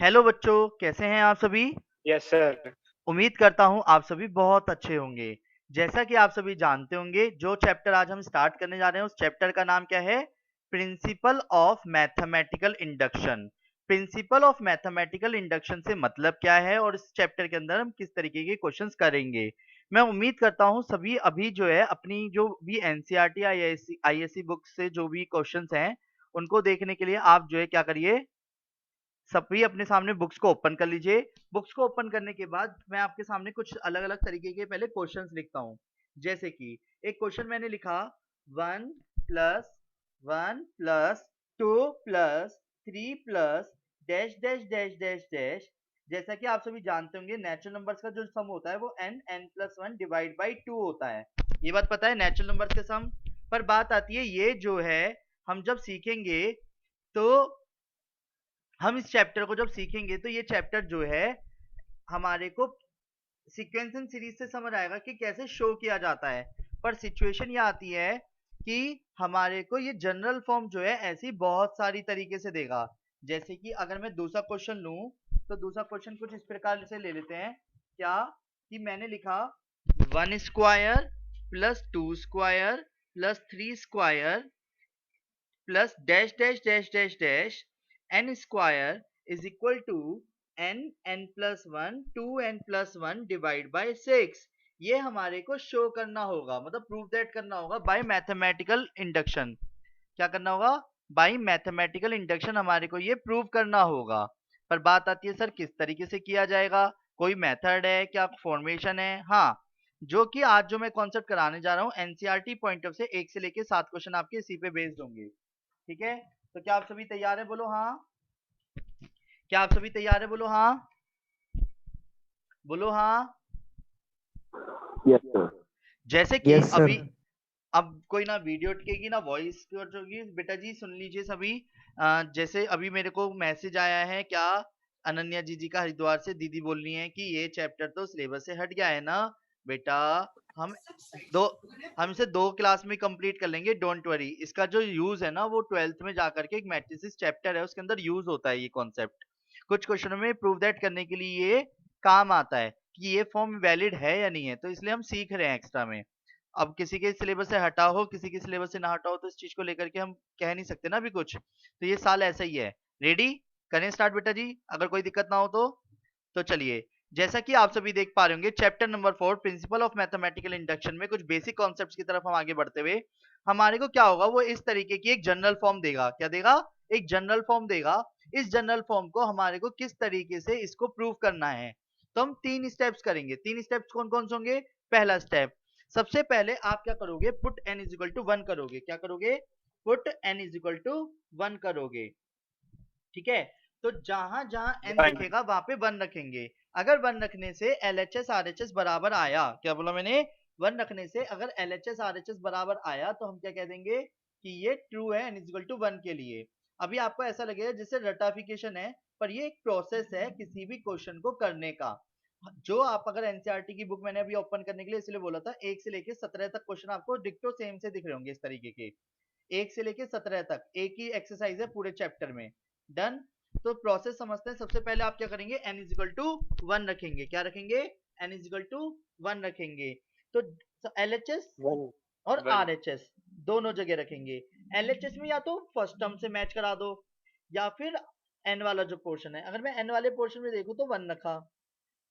Hello बच्चों, कैसे हैं आप सभी? Yes sir. उम्मीद करता हूँ आप सभी बहुत अच्छे होंगे। जैसा कि आप सभी जानते होंगे, जो चैप्टर आज हम स्टार्ट करने जा रहे हैं, उस चैप्टर का नाम क्या है? Principle of mathematical induction. Principle of mathematical induction से मतलब क्या है और इस चैप्टर के अंदर हम किस तरीके के क्वेश्चंस करेंगे। मैं उम्मीद करता हूँ सभी अभी जो है अपनी जो भी एनसीईआरटी आईएससी बुक से जो भी क्वेश्चंस हैं, उनको देखने के लिए आप जो है क्या करिए, सभी अपने सामने बुक्स को ओपन कर लीजिए। बुक्स को ओपन करने के बाद मैं आपके सामने कुछ अलग-अलग तरीके के पहले क्वेश्चंस लिखता हूँ। जैसे कि एक क्वेश्चन मैंने लिखा 1 plus 1 plus 2 plus 3 plus dash dash dash dash dash. जैसा कि आप सभी जानते होंगे, नेचुरल नंबर्स का जो सम होता है वो n प्लस 1 डिवाइड बाई 2 होता है। ये बात पता है, नेचुरल नंबर्स के सम। पर बात आती है ये जो है, हम जब सीखेंगे तो हम इस चैप्टर को जब सीखेंगे तो ये चैप्टर जो है हमारे को सीक्वेंस एंड सीरीज से समझ आएगा कि कैसे शो किया जाता है। पर सिचुएशन ये आती है कि हमारे को ये जनरल फॉर्म जो है ऐसी बहुत सारी तरीके से देगा। जैसे कि अगर मैं दूसरा क्वेश्चन लूं, तो दूसरा क्वेश्चन कुछ इस प्रकार से ले लेते हैं। क्या कि मैंने लिखा 1 square plus 2 square plus 3 square plus dash dash dash dash dash n square is equal to n plus one two n plus one divide by six. ये हमारे को शो करना होगा, मतलब प्रूव दैट करना होगा बाय मैथमेटिकल इंडक्शन। क्या करना होगा? बाय मैथमेटिकल इंडक्शन हमारे को ये प्रूव करना होगा। पर बात आती है, सर किस तरीके से किया जाएगा? कोई मेथड है क्या? फॉर्मेशन है? हाँ, जो कि आज जो मैं कॉन्सेप्ट कराने जा रहा हूँ एनसीईआरटी पॉइंट ऑफ से 1 से लेके 7 क्वेश्चन आपके इसी पे बेस्ड होंगे। ठीक है, तो क्या आप सभी तैयार हैं? बोलो हाँ। क्या आप सभी तैयार हैं? बोलो हाँ। बोलो हाँ। Yes sir. जैसे कि यस अभी सर। अब कोई ना वीडियो अटकेगी ना वॉइस होगी। बेटा जी सुन लीजिए सभी। जैसे अभी मेरे को मैसेज आया है, क्या अनन्या जी का हरिद्वार से दीदी बोल रही है कि ये चैप्टर तो सिलेबस से हट गया है ना बेटा। हम दो हम इसे 2 क्लास में कंप्लीट कर लेंगे, डोंट वरी। इसका जो यूज है ना वो 12th में जाकर के एक मैट्रिसेस चैप्टर है, उसके अंदर यूज होता है ये कॉन्सेप्ट। कुछ क्वेश्चनों में प्रूव दैट करने के लिए ये काम आता है कि ये फॉर्म वैलिड है या नहीं है, तो इसलिए हम सीख रहे हैं एक्स्ट्रा में। अब किसी के सिलेबस से हटा हो, किसी के सिलेबस से ना हटा हो, तो इस चीज को लेकर के हम कह नहीं सकते ना अभी कुछ। तो ये साल ऐसा ही है। रेडी? करें स्टार्ट बेटा जी, अगर कोई दिक्कत ना हो तो चलिए। जैसा कि आप सभी देख पा रहे होंगे, chapter number 4 principle of mathematical induction में कुछ बेसिक कॉन्सेप्ट्स की तरफ हम आगे बढ़ते हुए, हमारे को क्या होगा, वो इस तरीके की एक जनरल फॉर्म देगा। क्या देगा? एक जनरल फॉर्म देगा। इस जनरल फॉर्म को हमारे को किस तरीके से इसको प्रूव करना है, तो हम 3 स्टेप्स करेंगे। 3 स्टेप्स कौन कौन से होंगे? पहला स्टेप, सबसे पहले आप क्या करोगे? Put n is equal to 1 करोगे। क्या करोगे? Put n is equal to 1 करोगे। ठीक है, तो जहां जहां n दिखेगा वहां पे 1 रखेंगे। अगर 1 रखने से LHS RHS बराबर आया, क्या बोला मैंने? 1 रखने से अगर LHS RHS बराबर आया तो हम क्या कह देंगे कि ये ट्रू है n इज इक्वल टू 1 के लिए। अभी आपको ऐसा लगेगा जैसे रटाफिकेशन है, पर ये एक प्रोसेस है किसी भी क्वेश्चन को करने का। जो आप अगर एनसीईआरटी की बुक मैंने अभी ओपन करने के लिए इसलिए बोला था, 1 से लेके 17 तक क्वेश्चन आपको डिक्टो सेम से दिख रहे होंगे इस तरीके के। 1 से लेके 17 तक एक ही एक्सरसाइज है पूरे चैप्टर में। डन। तो प्रोसेस समझते हैं। सबसे पहले आप क्या करेंगे? n इज इक्वल टू 1 रखेंगे। क्या रखेंगे? n इज इक्वल टू 1 रखेंगे। तो LHS वन और वन RHS दोनों जगह रखेंगे। LHS में या तो फर्स्ट टर्म से मैच करा दो, या फिर n वाला जो पोर्शन है, अगर मैं n वाले पोर्शन में देखूं तो 1 रखा।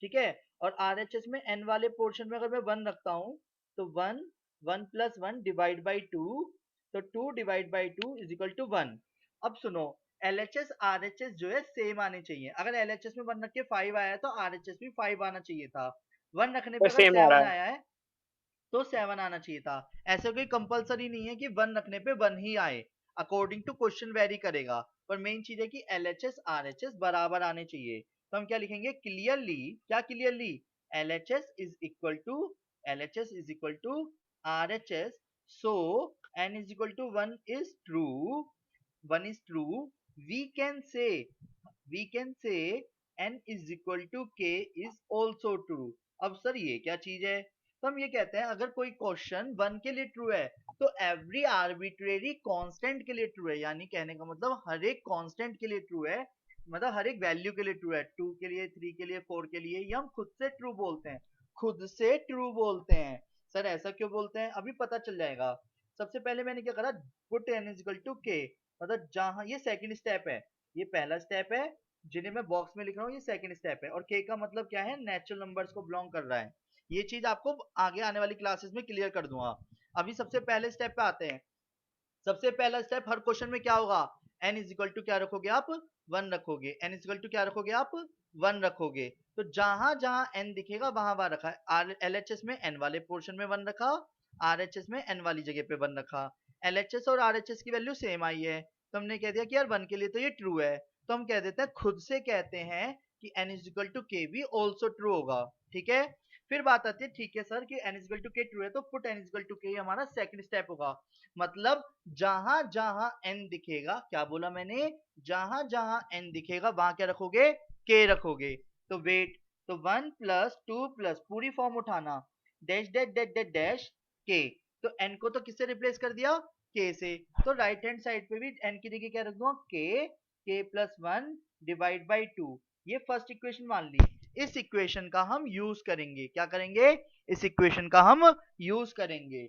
ठीक है, और RHS में n वाले पोर्शन में अगर मैं 1 रखता हूं तो 1 1 प्लस 1 डिवाइड बाई 2, तो 2 divide by 2 is equal to 1। अब सुनो, LHS RHS जो है सेम आने चाहिए। अगर LHS में 1 रख के 5 आया है तो RHS भी 5 आना चाहिए था। 1 रखने पे अगर सेम आ रहा 7 है। आया है तो 7 आना चाहिए था। ऐसे कोई कंपलसरी नहीं है कि 1 रखने पे 1 ही आए, अकॉर्डिंग टू क्वेश्चन वेरी करेगा। पर मेन चीज है कि LHS RHS बराबर आने चाहिए। तो हम क्या लिखेंगे? क्लियरली, क्या clearly? LHS is equal to LHS is equal to RHS, so n is equal to 1 is true. 1 is true, we can say n is equal to k is also true। अब sir ये क्या चीज है? तो हम ये कहते हैं अगर कोई क्वेश्चन 1 के लिए ट्रू है तो एवरी आर्बिट्रेरी कांस्टेंट के लिए ट्रू है। यानी कहने का मतलब हर एक कांस्टेंट के लिए ट्रू है। मतलब हर एक वैल्यू के लिए ट्रू है, 2 के लिए, 3 के लिए, 4 के लिए, ये हम खुद से ट्रू बोलते हैं, खुद से ट्रू बोलते हैं। सर ऐसा क्यों बोलते हैं, अभी पता चल जाएगा। सबसे पहले मैंने क्या करा, put n is equal to k, मतलब जहां ये सेकंड स्टेप है, ये पहला स्टेप है जिन्हें मैं बॉक्स में लिख रहा हूँ, ये सेकंड स्टेप है, और k का मतलब क्या है, नेचुरल नंबर्स को बिलोंग कर रहा है। ये चीज आपको आगे आने वाली क्लासेस में क्लियर कर दूंगा। अभी सबसे पहले स्टेप पे आते हैं। सबसे पहला स्टेप हर क्वेश्चन में क्या होगा, n इज इक्वल टू क्या रखोगे आप, 1 रखोगे, n इज इक्वल टू क्या रखोगे आप, 1 रखोगे। तो जहां जहां n दिखेगा वहां वहां रखा है। LHS में n वाले पोर्शन में 1 रखा, RHS में n वाली जगह पे 1 रखा। LHS और RHS की वैल्यू सेम आई है, तो हमने कह दिया कि यार 1 के लिए तो ये ट्रू है, तो हम कह देते हैं, खुद से कहते हैं कि n इज इक्वल टू के भी ऑल्सो ट्रू होगा। ठीक है, फिर बात आती है, ठीक है सर कि n is equal to k true है, तो put n is equal to k हमारा सेकंड स्टेप होगा। मतलब जहां जहां n दिखेगा, क्या बोला मैंने, जहां जहां n दिखेगा वहां क्या रखोगे, k रखोगे। तो वेट, तो 1 प्लस 2 प्लस पूरी फॉर्म उठाना, dash dash dash dash dash k, तो n को तो किससे रिप्लेस कर दिया, k से, तो राइट हैंड साइड पे भी n की जगह क्या रख दूंगा, k प्लस 1 डिवाइड बाई 2। ये फर्स्ट इक्वेशन मान ली। इस इक्वेशन का हम यूज करेंगे, क्या करेंगे, इस इक्वेशन का हम यूज करेंगे।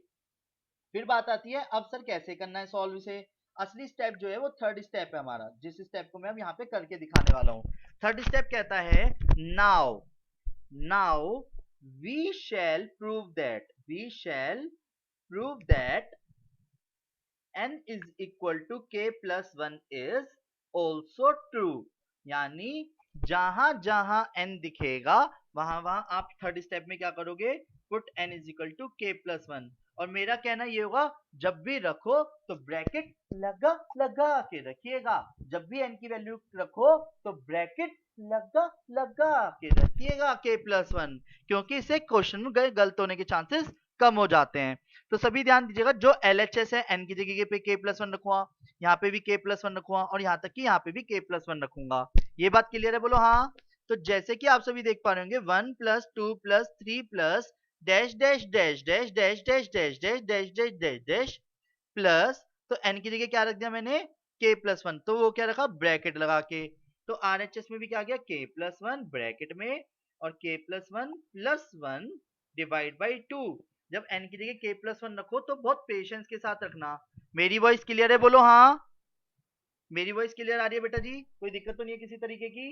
फिर बात आती है, अब सर कैसे करना है सॉल्व इसे। असली स्टेप जो है वो थर्ड स्टेप है हमारा, जिस स्टेप को मैं अब यहाँ पे करके दिखाने वाला हूँ। थर्ड स्टेप कहता है, now now we shall prove that n is equal to k plus 1 is also true। यानी जहां जहां n दिखेगा वहां वहां आप थर्ड स्टेप में क्या करोगे, put n is equal to k plus 1। और मेरा कहना ये होगा, जब भी रखो तो ब्रैकेट लगा लगा के रखिएगा, जब भी n की वैल्यू रखो तो ब्रैकेट लगा लगा के रखिएगा k प्लस 1, क्योंकि इससे क्वेश्चन गलत होने के चांसेस कम हो जाते हैं। तो सभी ध्यान दीजिएगा, जो LHS है n की जगह पे k प्लस 1 रखूंगा, यहाँ पे भी k प्लस 1 रखूंगा, और यहाँ तक कि यहाँ पे भी k प्लस 1 रखूंगा। ये बात क्लियर है, बोलो हाँ। तो जैसे कि आप सभी देख पा रहे होंगे, 1 plus 2 plus 3 plus dash dash dash dash dash dash dash dash dash dash dash dash plus, तो n की जगह क्या रख दिया मैंने, k प्लस 1, तो वो क्या रखा, ब्रैकेट लगा के। तो RHS में भी क्या गया, k प्लस 1 ब्रैकेट में, और k plus 1 plus 1 divide by 2। जब n की जगह k प्लस 1 रखो तो बहुत पेशेंस के साथ रखना। मेरी वॉइस क्लियर है, बोलो हाँ। मेरी वॉइस क्लियर आ रही है बेटा जी, कोई दिक्कत तो नहीं है किसी तरीके की।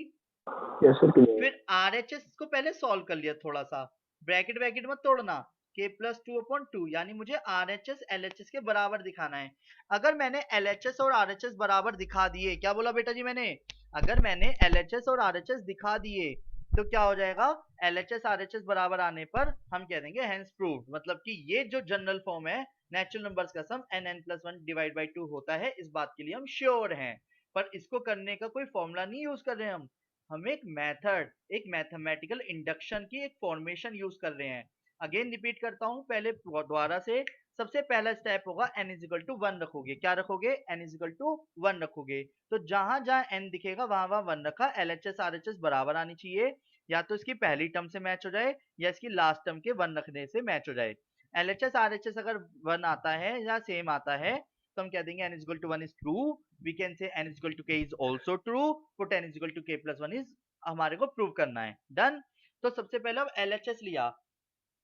Yes, sir. Clear. फिर RHS को पहले सॉल्व कर लिया थोड़ा सा, ब्रैकेट ब्रैकेट मत तोड़ना, k प्लस 2 अपॉन 2, यानी मुझे RHS LHS के बराबर दिखाना है। अगर मैंने LHS और RHS बराबर दिखा दिए, क्या बोला बेटा जी मैंने, अगर मैंने LHS और RHS दिखा दिए तो क्या हो जाएगा, LHS RHS बराबर आने पर हम कह देंगे हेंस प्रूव्ड, मतलब कि ये जो जनरल फॉर्म है नेचुरल नंबर्स का सम n प्लस 1 डिवाइड बाई 2 होता है, इस बात के लिए हम श्योर हैं। पर इसको करने का कोई फॉर्मूला नहीं यूज कर रहे हैं हम एक मेथड, एक मैथमेटिकल इंडक्शन की एक फॉर्मेशन यूज कर रहे हैं। अगेन रिपीट करता हूं पहले दोबारा से। सबसे पहला स्टेप होगा n इज इक्वल टू 1 रखोगे, क्या रखोगे, n इज इक्वल टू 1 रखोगे। तो जहां जहां n दिखेगा वहां वहां 1 रखा, LHS RHS बराबर आनी चाहिए, या तो इसकी पहली टर्म से मैच हो जाए या इसकी लास्ट टर्म के 1 रखने से मैच हो जाए। LHS RHS अगर 1 आता है या सेम आता है तो हम कह देंगे n is equal to 1 is true, we can say n is equal to k is also true, put n is equal to k plus 1 is हमारे को प्रूव करना है। डन। तो सबसे पहले अब LHS लिया।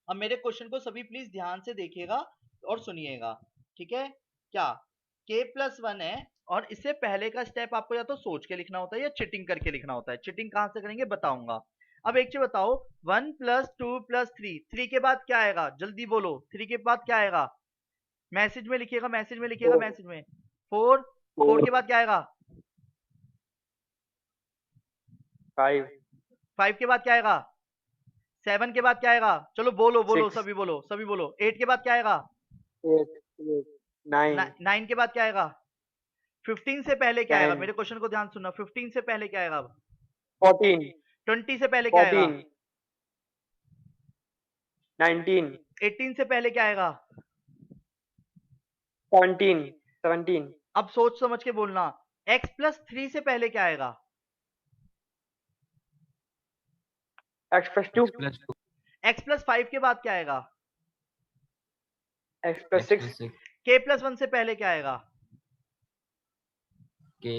अब मेरे क्वेश्चन को सभी प्लीज ध्यान से देखिएगा और सुनिएगा, ठीक है। क्या k प्लस 1 है, और इससे पहले का स्टेप आपको या तो सोच के लिखना होता है या चिटिंग करके लिखना होता है। चिटिंग कहां से करेंगे बताऊंगा। अब एक चीज बताओ, 1 प्लस 2 प्लस 3, 3 के बाद क्या आएगा, जल्दी बोलो, 3 के बाद क्या आएगा, मैसेज में लिखिएगा, मैसेज में लिखिएगा, मैसेज में 4, 4 के बाद क्या आएगा, 5, 5 के बाद क्या आएगा, 7 के बाद क्या आएगा, चलो बोलो बोलो 6, सभी बोलो, सभी बोलो, 8 के बाद क्या आएगा, 8, 9, 9 के बाद क्या आएगा, 15 से पहले क्या आएगा, 10, मेरे क्वेश्चन को ध्यान सुनना, 15 से पहले क्या आएगा, 14, 20 से पहले क्या आएगा, 14, 19, 18 से पहले क्या आएगा। 17, 17, अब सोच समझ के बोलना, x प्लस 3 से पहले क्या आएगा, x plus 2, x प्लस 5 के बाद क्या आएगा, x plus 6, k प्लस 1 से पहले क्या आएगा, k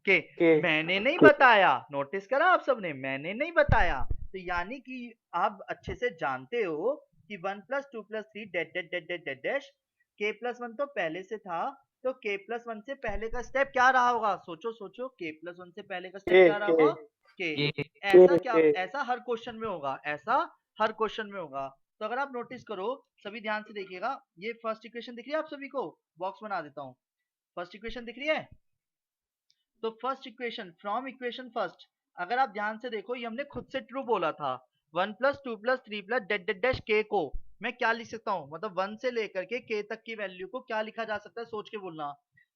के के मैंने नहीं के बताया, नोटिस करा आप सबने, मैंने नहीं बताया। तो यानी कि आप अच्छे से जानते हो कि 1 + 2 + 3 that that that that that dash k + 1 तो पहले से था, तो k + 1 से पहले का स्टेप क्या रहा होगा? सोचो सोचो, k + 1 से पहले का स्टेप क्या रहा होगा? k। ये ऐसा क्या, के ऐसा हर क्वेश्चन में होगा, ऐसा हर क्वेश्चन में होगा। तो अगर आप नोटिस करो, सभी ध्यान से देखिएगा, ये फर्स्ट इक्वेशन दिख रही है आप सभी को? बॉक्स बना देता हूँ। फर्स्ट इक्वेशन दिख रही है? तो first equation from equation first, अगर आप ध्यान से देखो, ये हमने खुद से ट्रू बोला था। 1 + 2 + 3 + डैट डैट डैश k को मैं क्या लिख सकता हूँ? मतलब 1 से लेकर के k तक की वैल्यू को क्या लिखा जा सकता है? सोच के बोलना।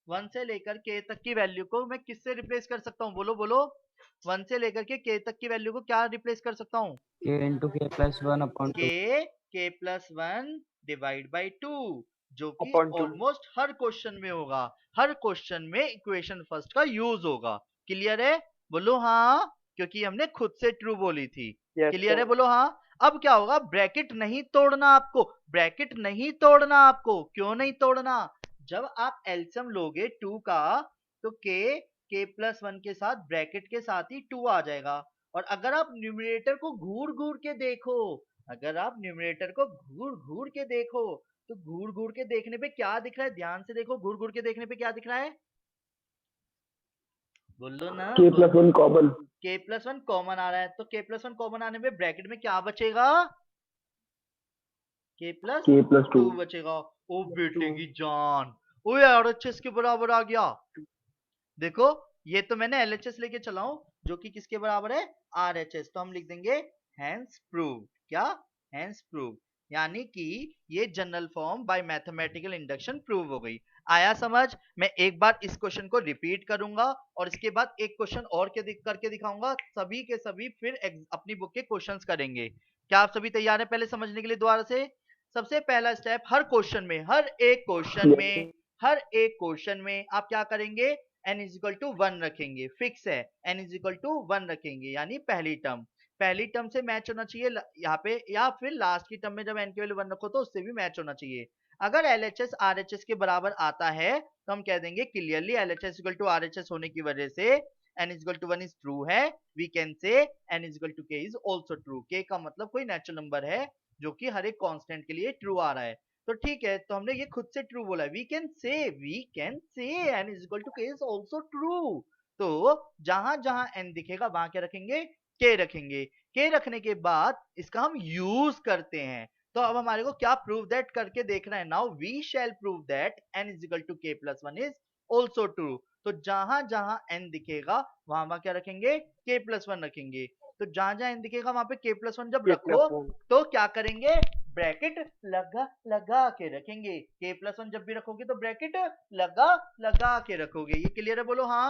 1 से लेकर k तक की वैल्यू को मैं किससे रिप्लेस कर सकता हूँ? बोलो बोलो। 1 से लेकर के k तक की वैल्यू को क्या रिप्लेस कर सकता हूँ? k × k + 1 upon 2 k + 1 divide by 2, जो कि अपॉन 2 ऑलमोस्ट हर क्वेश्चन में होगा। हर क्वेश्चन में इक्वेशन फर्स्ट का यूज होगा। क्लियर है? बोलो हाँ, क्योंकि हमने खुद से ट्रू बोली थी। यस क्लियर है? सर बोलो हाँ। अब क्या होगा? ब्रैकेट नहीं तोड़ना आपको, ब्रैकेट नहीं तोड़ना आपको। क्यों नहीं तोड़ना? जब आप एलसीएम लोगे 2 का, तो k + 1 के साथ ब्रैकेट के साथ ही 2 आ जाएगा। और अगर आप न्यूमरेटर को घूर घूर के देखो, अगर आप न्यूमरेटर को घूर घूर के देखो, तो घूर घूर के देखने पे क्या दिख रहा है? ध्यान से देखो, घूर घूर के देखने पे क्या दिख रहा है? बोलो ना। k + 1 कॉमन k + 1 कॉमन आ रहा है, तो k + 1 कॉमन आने में ब्रैकेट में क्या बचेगा? k + k + 2 2 बचेगा। ओ बेटे की जान, ओ यार एचएस के बराबर आ गया। देखो, ये तो मैंने एलएचएस लेके चला हूं, जो कि किसके बराबर है? आरएचएस। तो हम लिख देंगे हैंस प्रूव। क्या? हैंस प्रूव, यानी कि ये general form by mathematical induction prove हो गई। आया समझ? मैं एक बार इस क्वेश्चन को रिपीट करूंगा और इसके बाद एक क्वेश्चन और करके दिखाऊंगा, सभी के सभी फिर अपनी बुक के क्वेश्चंस करेंगे। क्या आप सभी तैयार हैं पहले समझने के लिए दोबारा से? सबसे पहला स्टेप, हर क्वेश्चन में, हर एक क्वेश्चन में, हर एक क्वेश्चन में आप क्या करेंगे? n = 1 रखेंगे, फिक्स है। n = 1 रखेंगे, यानी पहली टर्म से मैच होना चाहिए यहाँ पे, या फिर लास्ट की टर्म में जब n की वैल्यू 1 रखो तो उससे भी मैच होना चाहिए। अगर LHS RHS के बराबर आता है तो हम कह देंगे क्लियरली LHS = RHS होने की वजह से n = 1 इज ट्रू है। We can say n = k is also true. k का मतलब कोई नेचुरल नंबर है जो कि हर एक कांस्टेंट के लिए ट्रू आ रहा है। तो ठीक है, तो हमने ये खुद से ट्रू बोला है। We can say n = k is also true. तो जहां जहां n दिखेगा वहां क्या रखेंगे? k रखेंगे। k रखने के बाद इसका हम यूज करते हैं। तो अब हमारे को क्या प्रूव दैट करके देखना है? Now we shall prove that n = k + 1 is also true. तो जहां जहां n दिखेगा वहां वहां क्या रखेंगे? k + 1 रखेंगे। तो जहां जहां n दिखेगा वहां पे k + 1 जब k रखो + 1 तो क्या करेंगे? ब्रैकेट लगा लगा के रखेंगे। k + 1 जब भी रखोगे तो ब्रैकेट लगा लगा के रखोगे। ये क्लियर है? बोलो हाँ।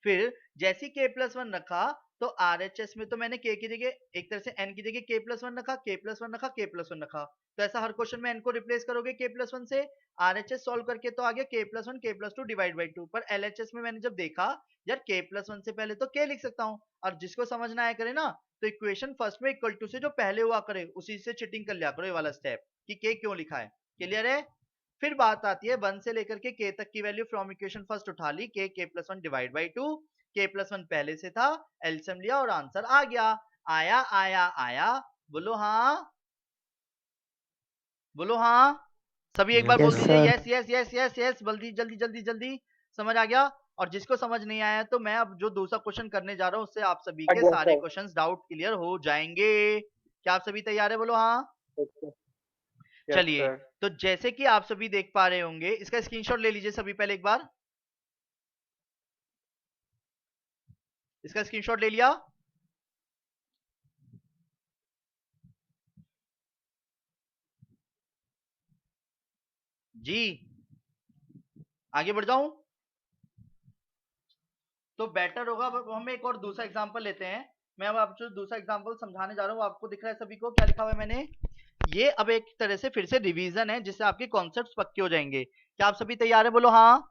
फिर जैसे k + 1 रखा, तो RHS में तो मैंने k की जगह एक तरह से n की जगह k + 1 रखा, k + 1 रखा, k + 1 रखा। तो ऐसा हर क्वेश्चन में n को रिप्लेस करोगे k + 1 से। RHS सॉल्व करके तो आ गया k + 1 k + 2 डिवाइड बाई 2। पर LHS में मैंने जब देखा, यार k + 1 से पहले तो k लिख सकता हूँ, और जिसको समझना आया करे ना, तो इक्वेशन फर्स्ट में इक्वल टू से जो पहले हुआ करे उसी से चिटिंग कर लिया करो, ये वाला स्टेप कि k क्यों लिखा है। क्लियर है? फिर बात आती है 1 से लेकर के k तक की वैल्यू फ्रॉम इक्वेशन फर्स्ट उठा ली, k + 1 डिवाइड बाई 2। k + 1 पहले से था, एलसीएम लिया और आंसर आ गया। आया आया आया, बोलो हाँ, बोलो हाँ। सभी एक बार बोल Yes, दीजिए sir. Yes yes yes yes yes, जल्दी जल्दी जल्दी जल्दी। समझ आ गया? और जिसको समझ नहीं आया तो मैं अब जो दूसरा क्वेश्चन करने जा रहा हूँ उससे आप सभी आ के गया सारे सर क्वेश्चंस डाउट क्लियर हो जाएंगे। क्या आप सभी तैयार है? बोलो हाँ। यस चलिए, सर तो जैसे कि आप सभी देख पा रहे होंगे, इसका स्क्रीनशॉट ले लीजिए सभी पहले एक बार। इसका स्क्रीनशॉट ले लिया? जी, आगे बढ़ जाऊं? तो बेटर होगा, अब हम एक और दूसरा एग्जांपल लेते हैं। मैं अब आपको दूसरा एग्जांपल समझाने जा रहा हूँ। आपको दिख रहा है सभी को क्या लिखा हुआ है मैंने? ये अब एक तरह से फिर से रिवीजन है, जिससे आपके कॉन्सेप्ट्स पक्के हो जाएंगे। क्या आप सभी तैयार है? बोलो हाँ।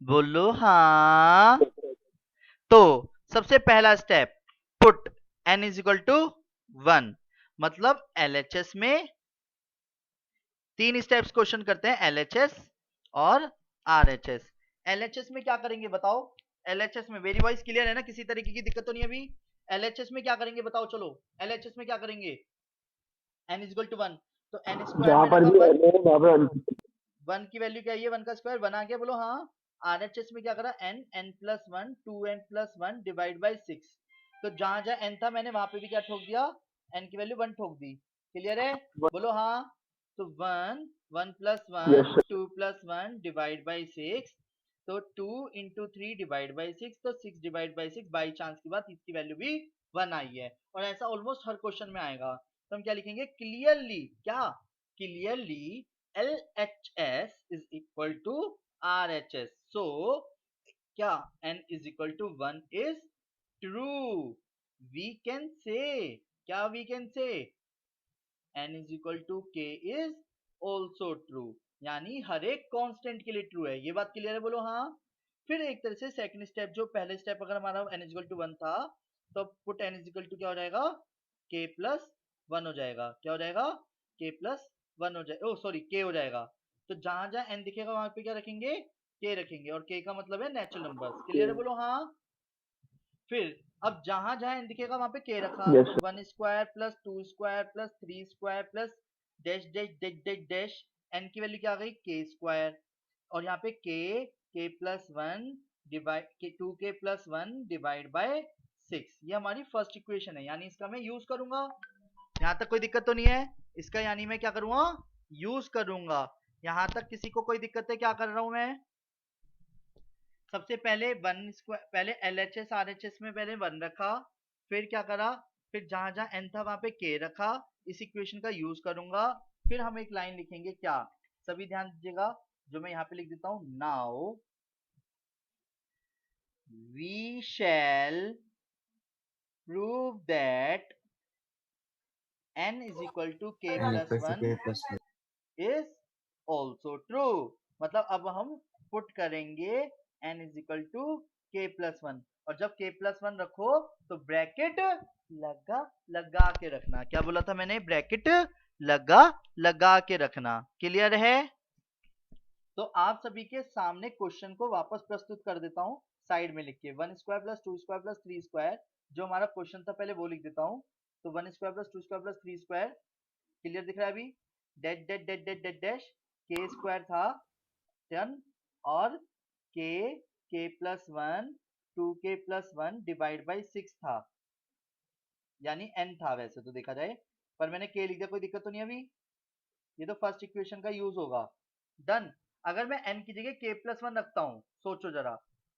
बोलो हाँ। तो सबसे पहला स्टेप, पुट n = 1। मतलब LHS में 3 स्टेप्स क्वेश्चन करते हैं, LHS और RHS। LHS में क्या करेंगे बताओ? LHS में मेरी वॉइस क्लियर है ना? किसी तरीके की दिक्कत तो नहीं अभी? LHS में क्या करेंगे बताओ? चलो LHS में क्या करेंगे? n इज इक्वल टू 1, तो n स्क्वायर जहाँ में पर रखा भी 1, n है वहाँ पे 1 की वैल्यू क्या है? 1 का स्क्वायर 1 आ गया, बोलो हाँ। RHS में क्या करा? n plus 1 2n plus 1 divide by 6, तो जहां जहां n था मैंने वहां पे भी क्या ठोक दिया? n की वैल्यू 1 ठोक दी। क्लियर है? बोलो हाँ। तो 1 1 plus 1 yes sir 2 plus 1 divide by 6, तो 2 इंटू 3 डिवाइड बाई 6, तो 6 डिवाइड बाई 6, बाई चांस की बात इसकी वैल्यू भी 1 आई है, और ऐसा ऑलमोस्ट हर क्वेश्चन में आएगा। तो हम क्या लिखेंगे? क्लियरली, क्या? Clearly LHS is equal to RHS. So क्या n is equal to 1 is true. We can say, क्या we can say? n is equal to k is also true. यानी हर एक कांस्टेंट के लिए ट्रू है। ये बात क्लियर है? बोलो हाँ। फिर एक तरह से सेकंड स्टेप, जो पहले स्टेप अगर हमारा n is equal to 1 था, तो put n is equal to क्या हो जाएगा? k plus 1 हो जाएगा। क्या हो जाएगा? k plus 1 हो जाएगा, ओ सॉरी k हो जाएगा। तो जहां जहां n दिखेगा वहां पे क्या रखेंगे? k रखेंगे, और k का मतलब है नेचुरल नंबर्स। क्लियर है? बोलो हाँ। फिर अब जहां जहां n दिखेगा वहां पे k रखा, यस तो sir 1 square plus 2 square plus 3 square plus dash dash dash dash dash, n की वैल्यू क्या आ गई? k स्क्वायर, और यहाँ पे k plus 1 divide 2k plus 1 divide by 6, ये हमारी फर्स्ट इक्वेशन है, यानी इसका मैं यूज करूंगा। यहाँ तक कोई दिक्कत तो नहीं है? इसका यानी मैं क्या करूंगा? यूज करूंगा। यहाँ तक किसी को कोई दिक्कत है? क्या कर रहा हूं मैं? सबसे पहले 1 स्क्वायर, पहले LHS RHS में पहले 1 रखा, फिर क्या करा? फिर जहां जहां n था वहां पे k रखा, इस इक्वेशन का यूज करूंगा। फिर हम एक लाइन लिखेंगे, क्या? सभी ध्यान दीजिएगा, जो मैं यहाँ पे लिख देता हूं, now we shall prove that n is equal to k plus 1 is also true। मतलब अब हम पुट करेंगे n is equal to k plus 1, और जब k plus 1 रखो तो ब्रैकेट लगा लगा के रखना। क्या बोला था मैंने? ब्रैकेट लगा लगा के रखना। क्लियर है? तो आप सभी के सामने क्वेश्चन को वापस प्रस्तुत कर देता हूं साइड में लिख के। 1 square plus 2 square plus 3 square, जो हमारा क्वेश्चन था पहले वो लिख देता हूं। तो 1 square plus 2 square plus 3 square, clear दिख रहा है अभी? डेट डेट डेट डेट डेट डैश, के स्क्वायर था 10, और के plus 1 2k plus 1 divide by 6 था, यानी n था वैसे तो देखा जाए, पर मैंने k लिख दिया, कोई दिक्कत तो नहीं अभी? ये तो फर्स्ट इक्वेशन का यूज होगा। डन। अगर मैं n की जगह k प्लस 1 रखता हूं, सोचो जरा,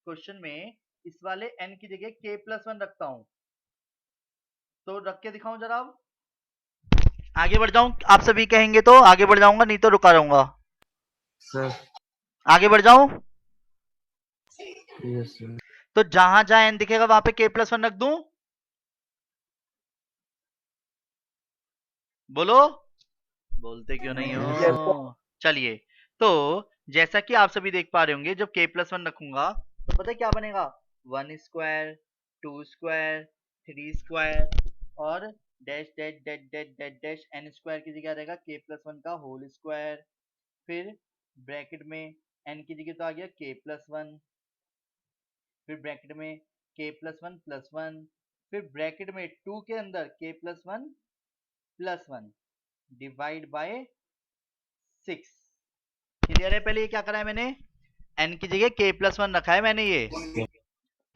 क्वेश्चन में इस वाले n की जगह k प्लस 1 रखता हूं, तो रख के दिखाऊं जरा। अब आगे बढ़ जाऊं? आप सभी कहेंगे तो आगे बढ़ जाऊंगा, नहीं तो रुका रहूंगा। सर आगे बढ़ जाऊं? यस सर तो जहां जहां n दिखेगा वहां पे k प्लस 1 रख दूं? बोलो, बोलते क्यों नहीं यस हो? चलिए, तो जैसा कि आप सभी देख पा रहे होंगे, जब k प्लस 1 रखूंगा तो पता है क्या बनेगा? 1 स्क्वायर 2 स्क्वायर 3 स्क्वायर, और dash dash dash dash dash dash n square की जगह रहेगा k प्लस 1 का होल स्क्वायर, फिर ब्रैकेट में n की जगह तो आ गया k प्लस 1, फिर ब्रैकेट में k प्लस 1 प्लस 1, फिर ब्रैकेट में 2 के अंदर k plus 1 plus 1 divide by 6। Clear है? पहले ये क्या करा है मैंने? n की जगह k प्लस 1 रखा है मैंने, ये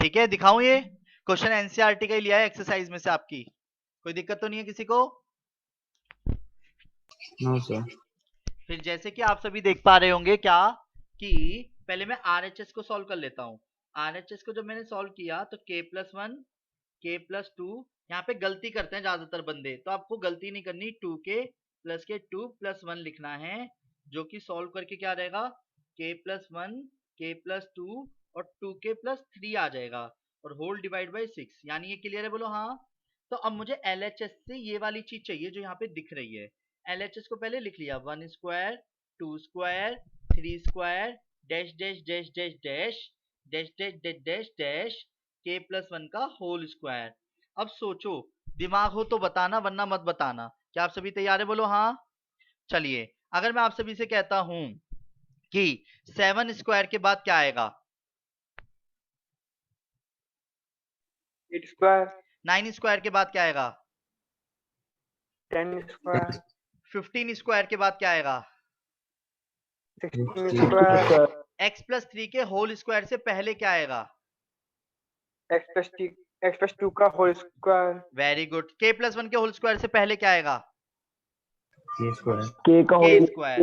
ठीक है? दिखाऊं? ये क्वेश्चन एनसीईआरटी का ही लिया है एक्सरसाइज में से आपकी, कोई दिक्कत तो नहीं है किसी को? नो सर फिर जैसे कि आप सभी देख पा रहे होंगे, क्या कि पहले मैं RHS को सॉल्व कर लेता हूं। RHS को जब मैंने सॉल्व किया तो k प्लस 1 k प्लस 2, यहाँ पे गलती करते हैं ज्यादातर बंदे, तो आपको गलती नहीं करनी, 2k प्लस के 2 प्लस 1 लिखना है, जो कि सॉल्व करके क्या रहेगा? k प्लस 1 k प्लस 2 और 2k प्लस 3 आ जाएगा, और होल डिवाइड बाई 6, यानी ये क्लियर है? बोलो हाँ। तो अब मुझे LHS से ये वाली चीज चाहिए जो यहाँ पे दिख रही है। LHS को पहले लिख लिया, 1 square 2 square 3 square dash dash dash dash dash dash dash dash dash dash k plus 1 का होल स्क्वायर। अब सोचो, दिमाग हो तो बताना, वरना मत बताना। क्या आप सभी तैयार है? बोलो हाँ। चलिए, अगर मैं आप सभी से कहता हूं कि 7 स्क्वायर के बाद क्या आएगा? 8 स्क्वायर 9 स्क्वायर के बाद क्या आएगा? 10 स्क्वायर 15 स्क्वायर के बाद क्या आएगा? 16 16 स्क्वायर x प्लस 3 के होल स्क्वायर से पहले क्या आएगा? x प्लस 2 का whole square very good. k plus 1 के होल स्क्वायर से पहले क्या आएगा? k स्क्वायर k का k होल स्क्वायर।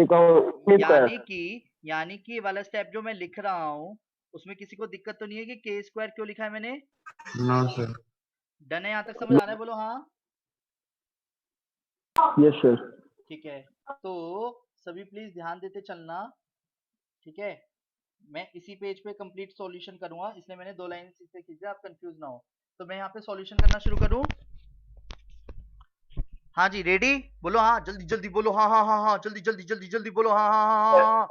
यानी कि ये वाला स्टेप जो मैं लिख रहा हूँ उसमें किसी को दिक्कत तो नहीं है कि k स्क्वायर क्यों लिखा है मैंने? नो सर डन है? यहाँ तक समझ आ रहा है? बोलो हाँ। यस सर ठीक है, तो सभी प्लीज ध्यान देते चलना। ठीक है, मैं इसी पेज पे कंप्लीट सॉल्यूशन करूंगा, इसलिए मैंने 2 लाइन से कीजिए, आप कंफ्यूज ना हो। तो मैं यहाँ पे सॉल्यूशन करना शुरू करूं? हाँ जी, रेडी? बोलो हाँ, जल्दी जल्दी बोलो हाँ हाँ हाँ हाँ, जल्दी जल्दी जल्दी जल्दी बोलो हाँ हाँ हाँ हाँ हाँ।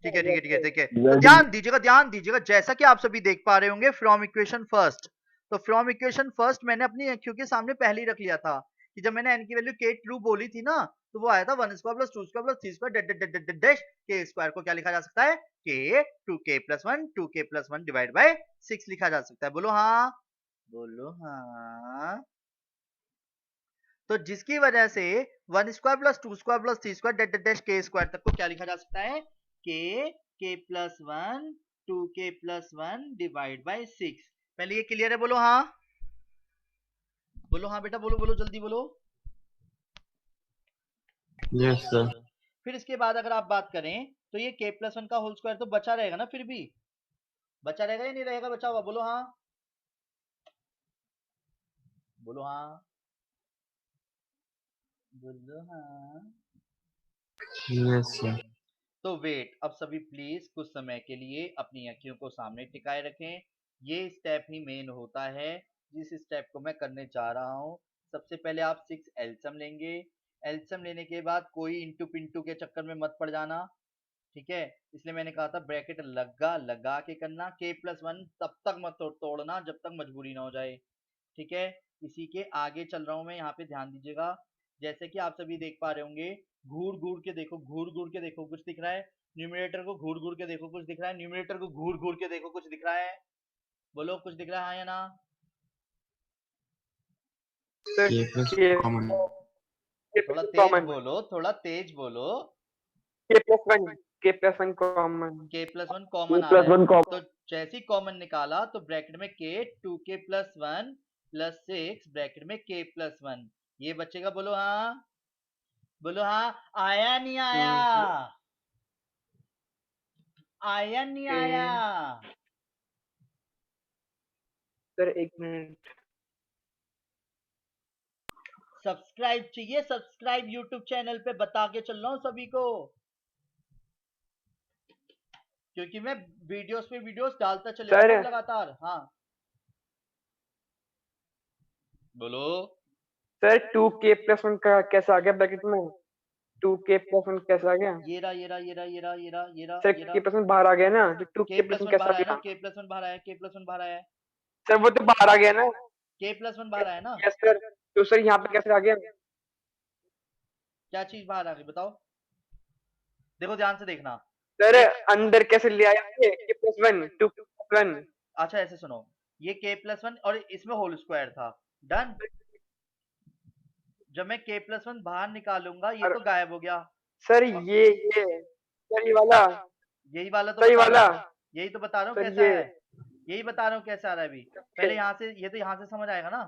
ठीक है ठीक है ठीक है ठीक है। तो ध्यान दीजिएगा, जैसा कि आप सभी देख पा रहे होंगे फ्रॉम इक्वेशन फर्स्ट। तो फ्रॉम इक्वेशन फर्स्ट मैंने अपनी आंखों के सामने पहले ही रख लिया था कि जब मैंने n की वैल्यू k ट्रू बोली थी ना, तो वो आया था 1 square plus 2 square plus 3 square dash k square को क्या लिखा जा सकता है? k 2k plus 1 2k plus 1 divide by 6 लिखा जा सकता है। बोलो हाँ, बोलो हाँ। तो जिसकी वजह से 1 square plus 2 square plus 3 square dash के स्क्वायर तक को क्या लिखा जा सकता है? के plus 1 2k plus 1 divide by 6। पहले ये क्लियर है? बोलो हाँ, बोलो हाँ बेटा, बोलो बोलो जल्दी बोलो। यस सर फिर इसके बाद अगर आप बात करें तो ये k प्लस 1 का होल स्क्वायर तो बचा रहेगा ना, फिर भी बचा रहेगा या नहीं रहेगा? बचा हुआ, बोलो हाँ, बोलो हाँ, बोलो हाँ। यस सर तो वेट, अब सभी प्लीज कुछ समय के लिए अपनी आंखों को सामने टिकाए रखें। ये स्टेप ही मेन होता है जिस स्टेप को मैं करने जा रहा हूँ। सबसे पहले आप 6 एलसीएम लेंगे। एलसीएम लेने के बाद कोई इंटू पिंटू के चक्कर में मत पड़ जाना, ठीक है? इसलिए मैंने कहा था ब्रैकेट लगा लगा के करना। k प्लस 1 तब तक मत तोड़ना जब तक मजबूरी ना हो जाए, ठीक है? इसी के आगे चल रहा हूं मैं, यहाँ पे ध्यान दीजिएगा। जैसे कि आप सभी देख पा रहे होंगे, घूर घूर के देखो, घूर घूर के देखो, कुछ दिख रहा है? न्यूमरेटर को घूर घूर के देखो, कुछ दिख रहा है? न्यूमरेटर को घूर घूर के देखो, कुछ दिख रहा है? बोलो, कुछ दिख रहा है हाँ या ना? k प्लस कॉमन थोड़ा तेज कॉमन बोलो, थोड़ा तेज बोलो। k plus 1 common k plus 1 common आ रहा है, तो जैसे ही कॉमन निकाला तो ब्रैकेट में k 2k plus 1 plus 6 bracket में k प्लस 1 ये बचेगा। बोलो हाँ, बोलो हाँ। आया नहीं आया? आया नहीं आया? सर 1 मिनट सब्सक्राइब चाहिए? सब्सक्राइब यूट्यूब चैनल पे बता के चल रहा हूँ सभी को, क्योंकि मैं वीडियोस पे वीडियोस डालता चलेगा सर ना लगातार। हाँ बोलो। सर 2k प्लस 1 का कैसा आ गया ब्रैकेट में 2k प्लस 1 कैसा आ गया ये रहा ये रहा ये रहा ये रहा ये रहा ये रहा सर ये k रहा। प्लस 1 बाहर आ गया ना तो k 2k plus plus 1 one कैसा बाहर आ आया ना, गया k प्लस 1 बाहर आया, k प्लस 1 बाहर आया, सर वो तो बाहर आ गया ना k प्लस 1 बाहर आया ना। यस सर तो सर यहाँ पे कैसे आ गया क्या चीज बाहर आ गई बताओ? देखो ध्यान से देखना। सर ये अंदर कैसे ले आया ये k प्लस 1 2 प्लस 1 अच्छा ऐसे सुनो, ये k प्लस 1 और इसमें होल स्क्वायर था। डन। जब मैं k प्लस 1 बाहर निकालूंगा ये और तो गायब हो गया। सर और ये सर ये वाला यही वाला तो सही बता रहा वाला हूँ, यही तो बता रहा हूँ सर कैसा ये है, यही बता रहा हूँ कैसा आ रहा है अभी। पहले यहाँ से, ये तो यहाँ से समझ आएगा ना।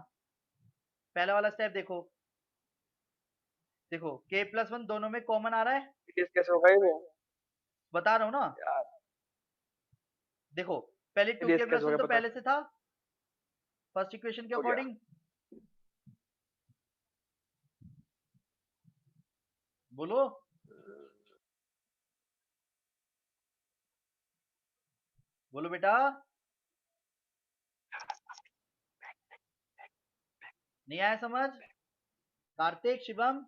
पहला वाला स्टेप देखो, देखो k प्लस 1 दोनों में कॉमन आ रहा है, कैसे होगा ये बता रहा हूँ ना। यार देखो पहले ये 2k कैसे प्लस हो 1 गया तो पता पहले से था फर्स्ट इक्वेशन के हो गया अकॉर्डिंग। बोलो, बोलो बेटा। नहीं आया समझ? कार्तिक, शिवम,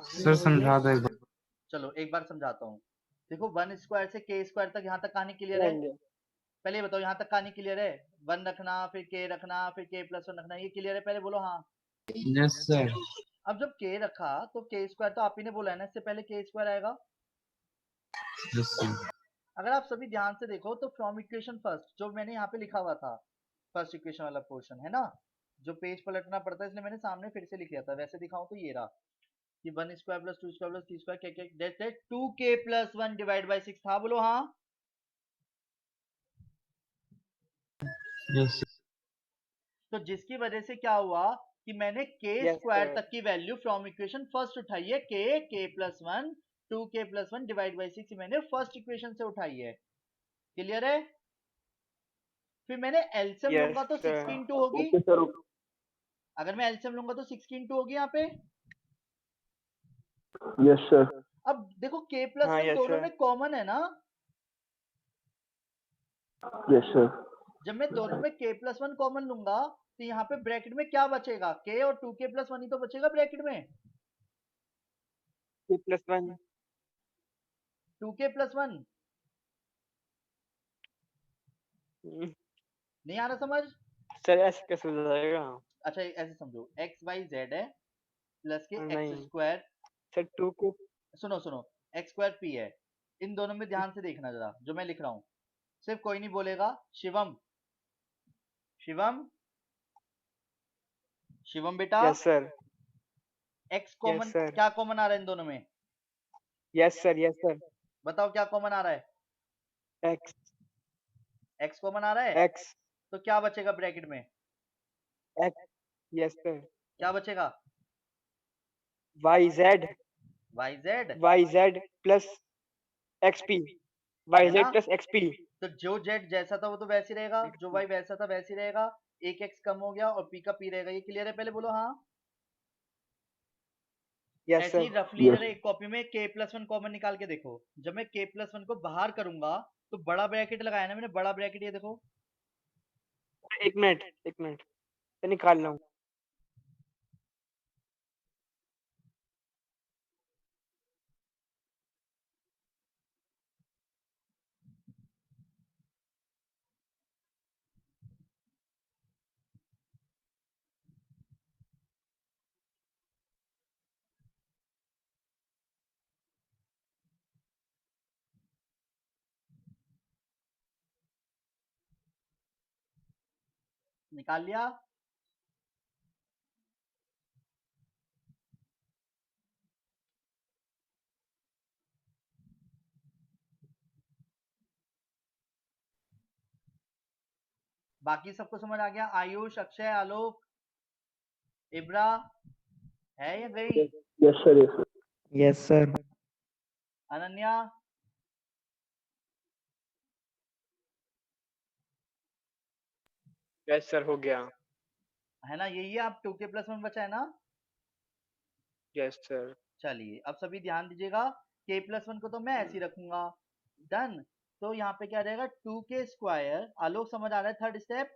सर समझा दो एक बार चलो एक बार समझाता हूँ। देखो 1 स्क्वायर से k स्क्वायर तक यहाँ तक कहानी क्लियर है? रहेंगे पहले ये बताओ यहाँ तक कहानी क्लियर है? 1 रखना, फिर k रखना, फिर k प्लस 1 रखना, ये क्लियर है? पहले बोलो हाँ। यस सर अब जब k रखा तो k स्क्वायर तो आप ही ने बोला है ना, इससे पहले k स्क्वायर आएगा। यस सर अगर आप सभी ध्यान से देखो तो फ्रॉम इक्वेशन फर्स्ट जो मैंने यहाँ पे लिखा हुआ था, फर्स्ट इक्वेशन वाला पोर्शन है ना, जो पेज पलटना पड़ता है इसलिए मैंने सामने फिर से लिख लिया था, वैसे दिखाऊं तो ये रहा कि 1 square plus 2 square plus 3 square क्या that's it 2k plus 1 divide by 6 था, बोलो हाँ। Yes, sir. तो जिसकी वजह से क्या हुआ कि मैंने k Yes, स्क्वायर sir. तक की वैल्यू फ्रॉम इक्वेशन फर्स्ट उठाई है, k plus 1 2k plus 1 divide by 6 मैंने फर्स्ट इक्वेशन से उठाई है। क्लियर है? फिर मैंने एलसीएम Yes, लूंगा तो 6 sir. की इंटू होगी। Okay, sir. अगर मैं एलसीएम लूंगा तो 6 की इंटू होगी यहाँ पे। Yes, sir. अब देखो k प्लस हाँ, 1 yes, दोनों sir. में कॉमन है ना, Yes, sir. जब मैं दोनों में k प्लस 1 कॉमन लूंगा तो यहाँ पे ब्रैकेट में क्या बचेगा, k और 2k प्लस 1 ही तो बचेगा ब्रैकेट में। 2 plus 1. 2k प्लस 1 नहीं आ रहा समझ? सर ऐसे कैसे हो जाएगा? अच्छा ऐसे समझो, x y z है प्लस के एक्स नहीं स्क्वायर, सर 2 को सुनो सुनो, एक्स स्क्वायर पी है। इन दोनों में ध्यान से देखना जरा जो मैं लिख रहा हूँ, सिर्फ कोई नहीं बोलेगा। शिवम, शिवम, शिवम बेटा, yes sir x common, sir. क्या कॉमन आ रहा है इन दोनों में? यस सर बताओ क्या कॉमन आ रहा है? एक्स एक्स कॉमन आ रहा है एक्स तो क्या बचेगा ब्रैकेट में? एक्स यस सर क्या बचेगा? Y z plus x p y है ना? जेड प्लस एक्सपी तो जो जेड जैसा था वो तो वैसे ही रहेगा, जो वाई वैसा था वैसे ही रहेगा, एक एक्स कम हो गया और पी का पी रहेगा। ये क्लियर है? पहले बोलो हाँ। यस ऐसे ही सर रफली जरा एक कॉपी में k प्लस 1 कॉमन निकाल के देखो। जब मैं k प्लस 1 को बाहर करूंगा तो बड़ा ब्रैकेट लगाया ना मैंने, बड़ा ब्रैकेट ये देखो, एक मिनट तो निकाल रहा हूँ। निकाल लिया। बाकी सबको समझ आ गया? आयुष, अक्षय, आलोक, इब्रा है या गई? Yes sir Ananya, yes sir हो गया। है ना? यही है, आप 2k प्लस 1 बचा है ना? यस सर चलिए अब सभी ध्यान दीजिएगा, k प्लस 1 को तो मैं ऐसे ही रखूंगा। डन। तो यहाँ पे क्या रहेगा 2k स्क्वायर, आलोक समझ आ रहा है? थर्ड स्टेप,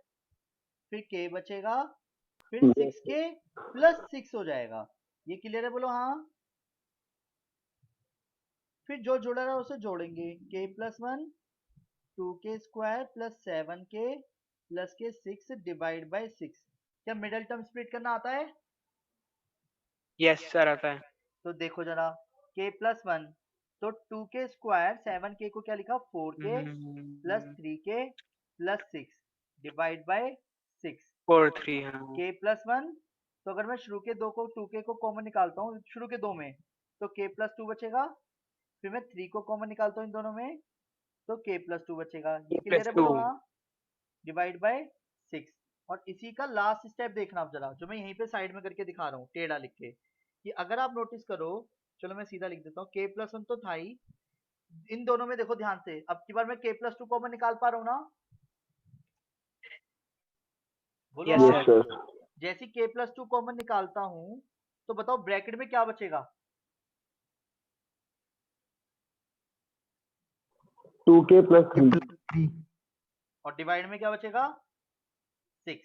फिर k बचेगा, फिर 6k प्लस 6 हो जाएगा। ये क्लियर है? बोलो हाँ। फिर जो जुड़ा रहा है उसे जोड़ेंगे, k plus 1 2k square plus 7k plus के 6 डिवाइड बाय 6। क्या मिडिल टर्म स्प्लिट करना आता है? यस सर आता है। तो देखो जरा, k प्लस 1 तो 2k स्क्वायर 7k को क्या लिखा 4k plus 3k plus 6 divide by 6। 4 3 हाँ k प्लस 1 तो अगर मैं शुरू के दो को 2k को कॉमन निकालता हूँ शुरू के दो में तो k प्लस 2 बचेगा, फिर मैं 3 को कॉमन निकालता हूँ इन दोनों में तो k प्लस 2 बचेगा। ये क्लियर है? 2 बोलो हाँ। Divide by 6। और इसी का लास्ट स्टेप देखना आप जरा, जो मैं यहीं पे साइड में करके दिखा रहा हूँ टेढ़ा लिख के, कि अगर आप नोटिस करो, चलो मैं सीधा लिख देता हूँ, k प्लस 1 तो था ही, इन दोनों में देखो ध्यान से, अब की बार मैं k प्लस 2 कॉमन निकाल पा रहा हूँ ना? बोलो यस हाँ। सर जैसे k प्लस 2 कॉमन निकालता हूँ तो बताओ ब्रैकेट में क्या बचेगा? 2k प्लस 3 और डिवाइड में क्या बचेगा? 6।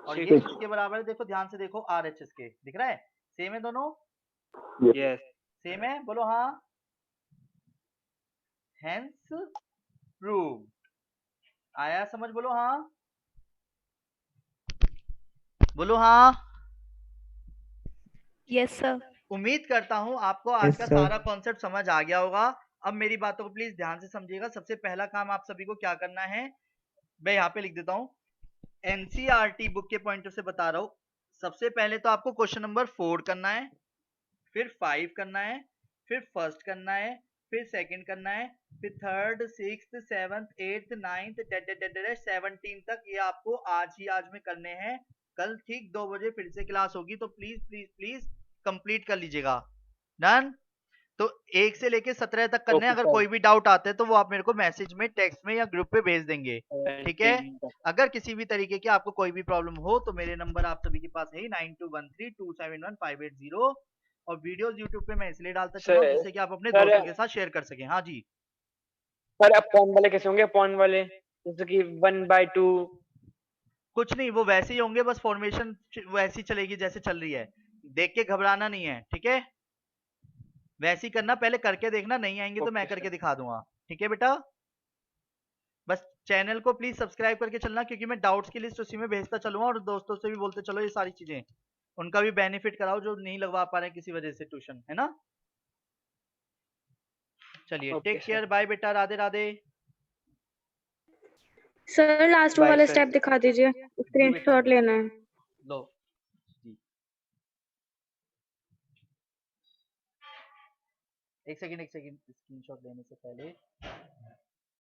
और ये 6 किसके बराबर है? देखो ध्यान से देखो, RHS के दिख रहा है? सेम है दोनों? यस सेम है? बोलो हाँ। Hence proved. आया समझ? बोलो हाँ। बोलो हाँ। Yes sir. उम्मीद करता हूँ आपको आज का सारा कॉन्सेप्ट समझ आ गया होगा। अब मेरी बातों को प्लीज ध्यान से समझिएगा। सबसे पहला काम आप सभी को क्या करना है, मैं यहाँ पे लिख देता हूँ, एनसीईआरटी बुक के पॉइंट से बता रहा हूँ। सबसे पहले तो आपको क्वेश्चन नंबर 4 करना है, फिर 5 करना है, फिर फर्स्ट करना है, फिर सेकंड करना है, फिर third, sixth, seventh, eighth, ninth, 17 तक ये आपको आज में करने हैं। कल ठीक 2 बजे फिर से क्लास होगी, तो प्लीज प्लीज प्लीज कंप्लीट कर लीजिएगा। डन। तो 1 से लेके 17 तक करने हैं। ओके अगर सर। कोई भी डाउट आते हैं तो वो आप मेरे को मैसेज में, टेक्स्ट में या ग्रुप पे भेज देंगे, ठीक है। अगर किसी भी तरीके की आपको कोई भी प्रॉब्लम हो तो मेरे नंबर आप सभी के पास है 9213271580। और वीडियोस यूट्यूब पे मैं इसलिए डालता चल रहा हूँ जिससे कि आप अपने सर दोस्तों के साथ शेयर कर सकें। हाँ जी, सर अपॉन वाले कैसे होंगे? अपॉन वाले जैसे कि 1/2। कुछ नहीं, वो वैसे ही होंगे, बस फॉर्मेशन वैसी चलेगी जैसे चल रही है। देख के घबराना नहीं है, ठीक है। वैसे ही करना, पहले करके देखना, नहीं आएंगे तो मैं ओके करके सर। दिखा दूंगा, ठीक है बेटा। बस चैनल को प्लीज सब्सक्राइब करके चलना, क्योंकि मैं डाउट्स की लिस्ट उसी में भेजता चलूंगा, और दोस्तों से भी बोलते चलो ये सारी चीजें, उनका भी बेनिफिट कराओ जो नहीं लगवा पा रहे हैं किसी वजह से ट्यूशन, है ना। चलिए, okay take sir. Care, bye बेटा, Radhe Radhe. Sir last bye वाला सर। स्टेप दिखा दीजिए, जी बेटा, स्क्रीनशॉट लेना है। लो जी, एक सेकंड स्क्रीनशॉट लेने से पहले